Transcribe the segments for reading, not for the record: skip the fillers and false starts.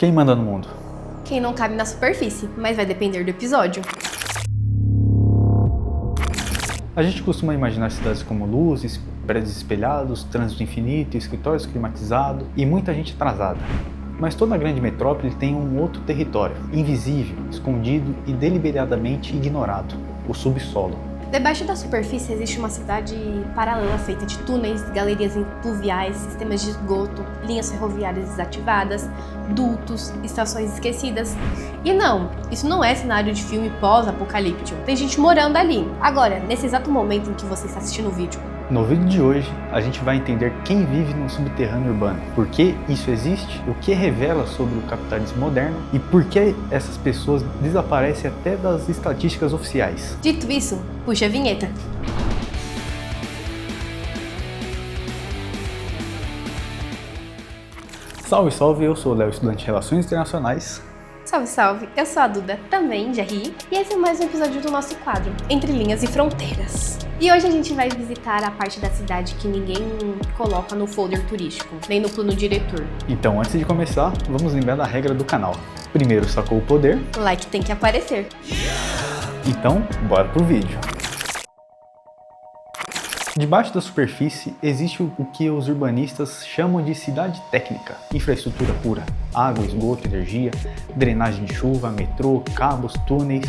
Quem manda no mundo? Quem não cabe na superfície, mas vai depender do episódio. A gente costuma imaginar cidades como luzes, prédios espelhados, trânsito infinito, escritórios climatizados e muita gente atrasada. Mas toda grande metrópole tem um outro território, invisível, escondido e deliberadamente ignorado: o subsolo. Debaixo da superfície existe uma cidade paralela feita de túneis, galerias pluviais, sistemas de esgoto, linhas ferroviárias desativadas, dutos, estações esquecidas. E não, isso não é cenário de filme pós-apocalíptico. Tem gente morando ali. Agora, nesse exato momento em que você está assistindo o vídeo. No vídeo de hoje, a gente vai entender quem vive no subterrâneo urbano, por que isso existe, o que revela sobre o capitalismo moderno e por que essas pessoas desaparecem até das estatísticas oficiais. Dito isso, puxa a vinheta. Salve, salve, eu sou o Léo, estudante de Relações Internacionais. Salve, salve, eu sou a Duda, também de RI, e esse é mais um episódio do nosso quadro, Entre Linhas e Fronteiras. E hoje a gente vai visitar a parte da cidade que ninguém coloca no folder turístico, nem no plano diretor. Então, antes de começar, vamos lembrar da regra do canal. Primeiro sacou o poder, O like tem que aparecer. então bora pro vídeo. Debaixo da superfície existe o que os urbanistas chamam de cidade técnica, infraestrutura pura, água, esgoto, energia, drenagem de chuva, metrô, cabos, túneis,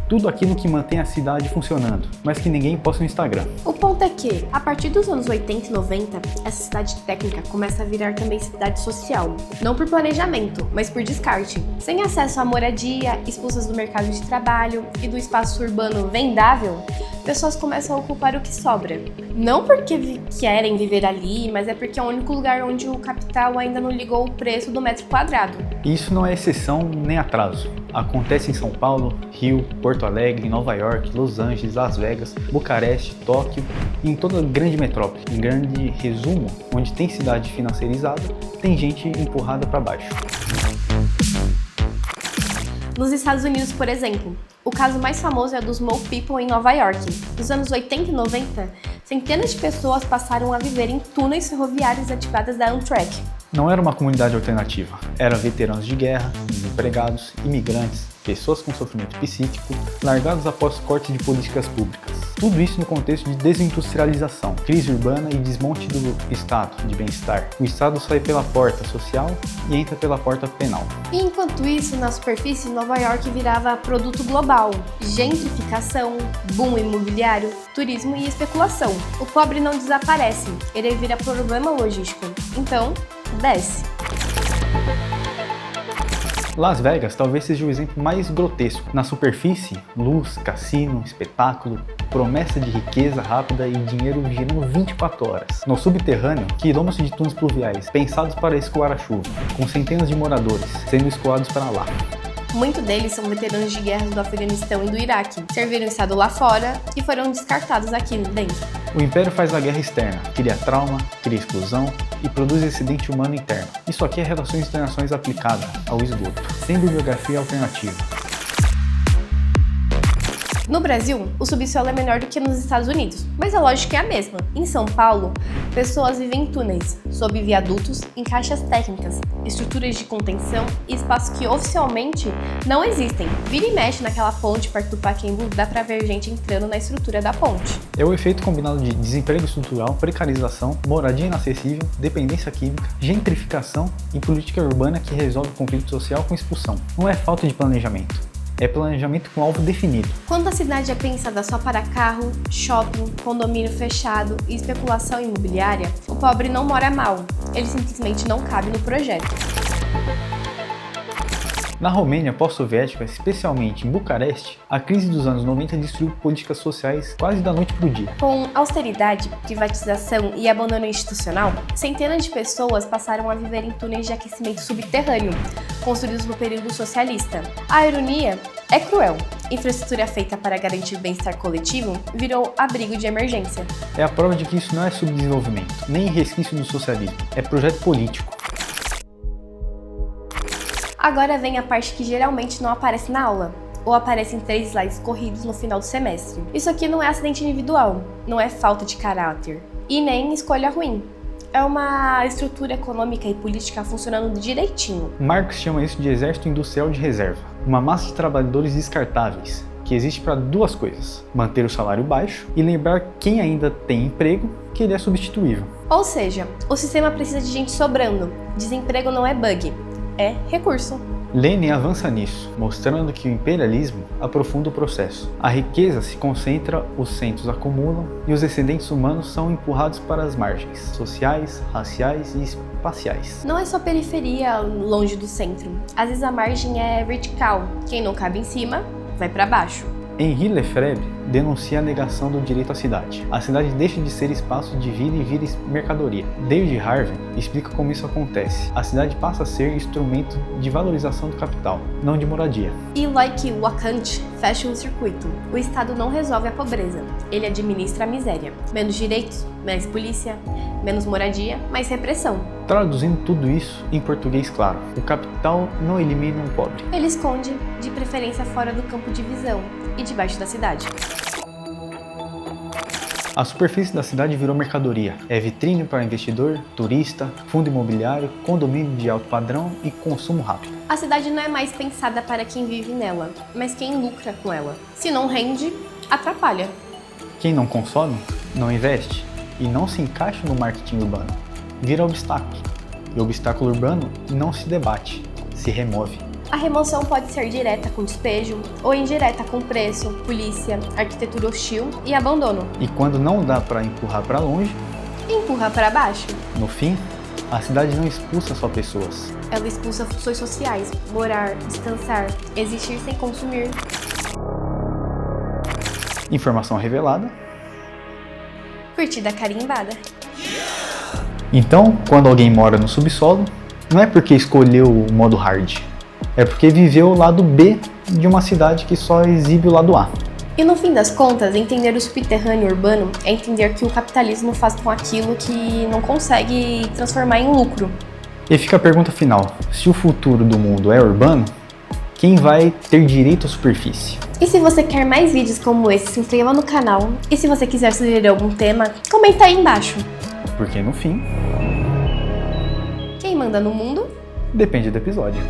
tudo aquilo que mantém a cidade funcionando, mas que ninguém posta no Instagram. O ponto é que, a partir dos anos 80 e 90, essa cidade técnica começa a virar também cidade social. Não por planejamento, mas por descarte. Sem acesso à moradia, expulsas do mercado de trabalho e do espaço urbano vendável, pessoas começam a ocupar o que sobra. Não porque querem viver ali, mas é porque é o único lugar onde o capital ainda não ligou o preço do metro quadrado. E isso não é exceção nem atraso. Acontece em São Paulo, Rio, Porto Alegre, Nova York, Los Angeles, Las Vegas, Bucareste, Tóquio e em toda grande metrópole. Em grande resumo, onde tem cidade financiarizada, tem gente empurrada para baixo. Nos Estados Unidos, por exemplo, o caso mais famoso é o dos Mole People em Nova York. Nos anos 80 e 90, centenas de pessoas passaram a viver em túneis ferroviários ativados da Amtrak. Não era uma comunidade alternativa, eram veteranos de guerra, desempregados, imigrantes, pessoas com sofrimento psíquico, largados após cortes de políticas públicas. Tudo isso no contexto de desindustrialização, crise urbana e desmonte do estado de bem-estar. O estado sai pela porta social e entra pela porta penal. E enquanto isso, na superfície, Nova York virava produto global, gentrificação, boom imobiliário, turismo e especulação. O pobre não desaparece, ele vira problema logístico. Então, desce. Las Vegas talvez seja o exemplo mais grotesco. Na superfície, luz, cassino, espetáculo, promessa de riqueza rápida e dinheiro girando 24 horas. No subterrâneo, quilômetros de túneis pluviais, pensados para escoar a chuva, com centenas de moradores sendo escoados para lá. Muitos deles são veteranos de guerras do Afeganistão e do Iraque, serviram o estado lá fora e foram descartados aqui dentro. O Império faz a guerra externa, cria trauma, cria exclusão e produz acidente humano interno. Isso aqui é relações internacionais aplicada ao esgoto, sem bibliografia alternativa. No Brasil, o subsolo é menor do que nos Estados Unidos, mas a lógica é a mesma. Em São Paulo, pessoas vivem em túneis, sob viadutos, em caixas técnicas, estruturas de contenção e espaços que oficialmente não existem. Vira e mexe naquela ponte perto do Pacaembu, dá pra ver gente entrando na estrutura da ponte. É o efeito combinado de desemprego estrutural, precarização, moradia inacessível, dependência química, gentrificação e política urbana que resolve o conflito social com expulsão. Não é falta de planejamento. É planejamento com alvo definido. Quando a cidade é pensada só para carro, shopping, condomínio fechado e especulação imobiliária, o pobre não mora mal, ele simplesmente não cabe no projeto. Na Romênia pós-soviética, especialmente em Bucareste, a crise dos anos 90 destruiu políticas sociais quase da noite para o dia. Com austeridade, privatização e abandono institucional, centenas de pessoas passaram a viver em túneis de aquecimento subterrâneo, construídos no período socialista. A ironia é cruel. Infraestrutura feita para garantir bem-estar coletivo virou abrigo de emergência. É a prova de que isso não é subdesenvolvimento, nem resquício do socialismo, é projeto político. Agora vem a parte que geralmente não aparece na aula, ou aparece em 3 slides corridos no final do semestre. Isso aqui não é acidente individual, não é falta de caráter, e nem escolha ruim. É uma estrutura econômica e política funcionando direitinho. Marx chama isso de exército industrial de reserva, uma massa de trabalhadores descartáveis, que existe para duas coisas: manter o salário baixo e lembrar quem ainda tem emprego que ele é substituível. Ou seja, o sistema precisa de gente sobrando. Desemprego não é bug, é recurso. Lenin avança nisso, mostrando que o imperialismo aprofunda o processo. A riqueza se concentra, os centros acumulam e os excedentes humanos são empurrados para as margens sociais, raciais e espaciais. Não é só periferia longe do centro. Às vezes a margem é vertical. Quem não cabe em cima, vai para baixo. Henri Lefebvre denuncia a negação do direito à cidade. A cidade deixa de ser espaço de vida e vira mercadoria. David Harvey explica como isso acontece. A cidade passa a ser instrumento de valorização do capital, não de moradia. E like Wakant fecha um circuito. O Estado não resolve a pobreza, ele administra a miséria. Menos direitos, mais polícia, menos moradia, mais repressão. Traduzindo tudo isso em português claro, o capital não elimina um pobre. Ele esconde, de preferência fora do campo de visão e debaixo da cidade. A superfície da cidade virou mercadoria. É vitrine para investidor, turista, fundo imobiliário, condomínio de alto padrão e consumo rápido. A cidade não é mais pensada para quem vive nela, mas quem lucra com ela. Se não rende, atrapalha. Quem não consome, não investe e não se encaixa no marketing urbano. Vira obstáculo. E o obstáculo urbano não se debate, se remove. A remoção pode ser direta com despejo ou indireta com preço, polícia, arquitetura hostil e abandono. E quando não dá para empurrar para longe, empurra para baixo. No fim, a cidade não expulsa só pessoas. Ela expulsa funções sociais, morar, descansar, existir sem consumir. Informação revelada. Curtida carimbada. Então, quando alguém mora no subsolo, não é porque escolheu o modo hard. É porque viveu o lado B de uma cidade que só exibe o lado A. E no fim das contas, entender o subterrâneo urbano é entender que o capitalismo faz com aquilo que não consegue transformar em lucro. E fica a pergunta final: se o futuro do mundo é urbano, quem vai ter direito à superfície? E se você quer mais vídeos como esse, se inscreva no canal. E se você quiser sugerir algum tema, comenta aí embaixo. Porque no fim, quem manda no mundo depende do episódio.